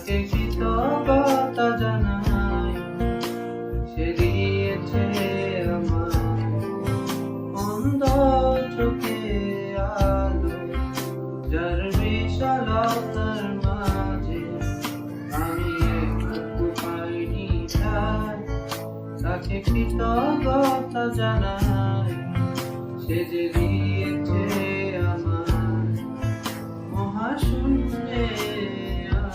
তাকে কৃতজ্ঞতা জানাই, সে দিয়েছে আমার অন্ধ চোখে আলো, যার বিশালতার মাঝে আমি একটু পাইনি ঠাঁই। তাকে কৃতজ্ঞতা জানাই, সে যে দিয়েছে আমার মহাশূন্যে